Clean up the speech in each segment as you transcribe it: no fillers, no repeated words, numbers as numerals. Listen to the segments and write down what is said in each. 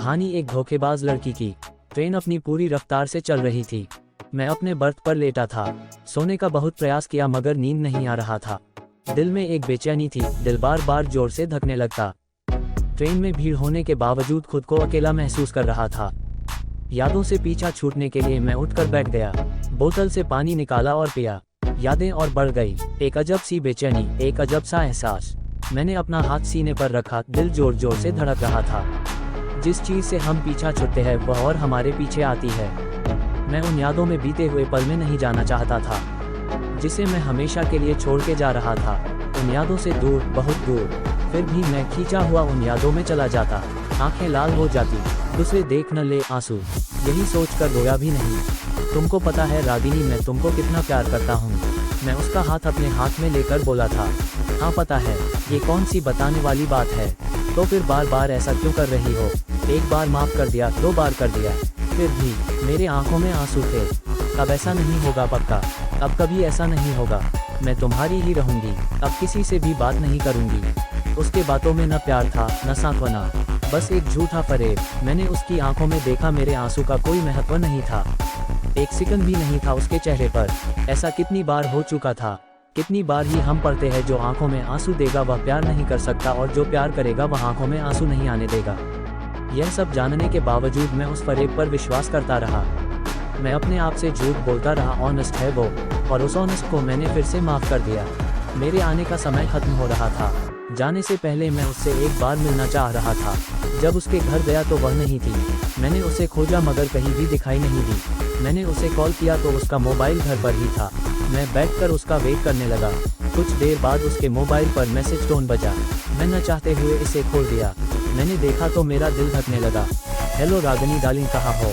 कहानी एक धोखेबाज लड़की की। ट्रेन अपनी पूरी रफ्तार से चल रही थी। मैं अपने बर्थ पर लेटा था। सोने का बहुत प्रयास किया मगर नींद नहीं आ रहा था। दिल में एक बेचैनी थी, दिल बार बार जोर से धड़कने लगता। ट्रेन में भीड़ होने के बावजूद खुद को अकेला महसूस कर रहा था। यादों से पीछा छूटने के लिए मैं उठकर बैठ गया, बोतल से पानी निकाला और पिया। यादें और बढ़ गई, एक अजब सी बेचैनी, एक अजब सा एहसास। मैंने अपना हाथ सीने पर रखा, दिल जोर जोर से धड़क रहा था। जिस चीज़ से हम पीछा छुड़ते हैं वह और हमारे पीछे आती है। मैं उन यादों में बीते हुए पल में नहीं जाना चाहता था, जिसे मैं हमेशा के लिए छोड़ के जा रहा था। उन यादों से दूर, बहुत दूर। फिर भी मैं खींचा हुआ उन यादों में चला जाता। आंखें लाल हो जाती, दूसरे देख न ले आंसू, यही सोचकर रोया भी नहीं। तुमको पता है रागिनी, मैं तुमको कितना प्यार करता हूँ। मैं उसका हाथ अपने हाथ में लेकर बोला था। हाँ पता है, ये कौन सी बताने वाली बात है। तो फिर बार बार ऐसा क्यों कर रही हो। एक बार माफ कर दिया, 2 बार कर दिया, फिर भी मेरे आंखों में आंसू थे। अब ऐसा नहीं होगा पक्का, अब कभी ऐसा नहीं होगा। मैं तुम्हारी ही रहूंगी, अब किसी से भी बात नहीं करूंगी। उसके बातों में न प्यार था न सांत्वना, बस एक झूठा फरेब। मैंने उसकी आंखों में देखा, मेरे आंसू का कोई महत्व नहीं था। एक सेकंड भी नहीं था उसके चेहरे पर। ऐसा कितनी बार हो चुका था। कितनी बार ही हम पढ़ते हैं, जो आंखों में आंसू देगा वह प्यार नहीं कर सकता, और जो प्यार करेगा वह आंखों में आंसू नहीं आने देगा। यह सब जानने के बावजूद मैं उस फरेब पर विश्वास करता रहा। मैं अपने आप से झूठ बोलता रहा, ऑनेस्ट है वो, और उस ऑनेस्ट को मैंने फिर से माफ कर दिया। मेरे आने का समय खत्म हो रहा था। जाने से पहले मैं उससे एक बार मिलना चाह रहा था। जब उसके घर गया तो वह नहीं थी। मैंने उसे खोजा मगर कहीं भी दिखाई नहीं दी। मैंने उसे कॉल किया तो उसका मोबाइल घर पर ही था। मैं बैठकर उसका वेट करने लगा। कुछ देर बाद उसके मोबाइल पर मैसेज टोन बजा। मैं न चाहते हुए इसे खोल दिया। मैंने देखा तो मेरा दिल धड़कने लगा। हेलो रागिनी डार्लिंग, कहाँ हो।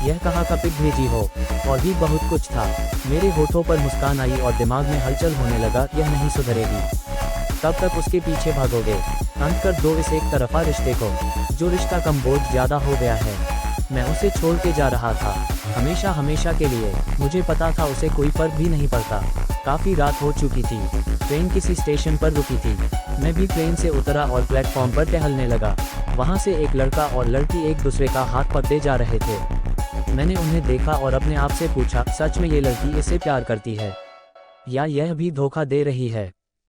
यह कहाँ का पिक भेजी हो, और भी बहुत कुछ था। मेरे होठों पर मुस्कान आई और दिमाग में हलचल होने लगा, यह नहीं सुधरेगी। तब तक उसके पीछे भागोगे। अंत कर दो इस एक तरफा रिश्ते को, जो रिश्ता कम बोझ ज्यादा हो गया है। मैं उसे छोड़ के जा रहा था, हमेशा हमेशा के लिए। मुझे पता था उसे कोई फर्क भी नहीं पड़ता। काफी रात हो चुकी थी। ट्रेन किसी स्टेशन पर रुकी थी। मैं भी ट्रेन से उतरा और प्लेटफॉर्म पर टहलने लगा। वहाँ से एक लड़का और लड़की एक दूसरे का हाथ पकड़े जा रहे थे। मैंने उन्हें देखा और अपने आप से पूछा, सच में ये लड़की इससे प्यार करती है या यह भी धोखा दे रही है।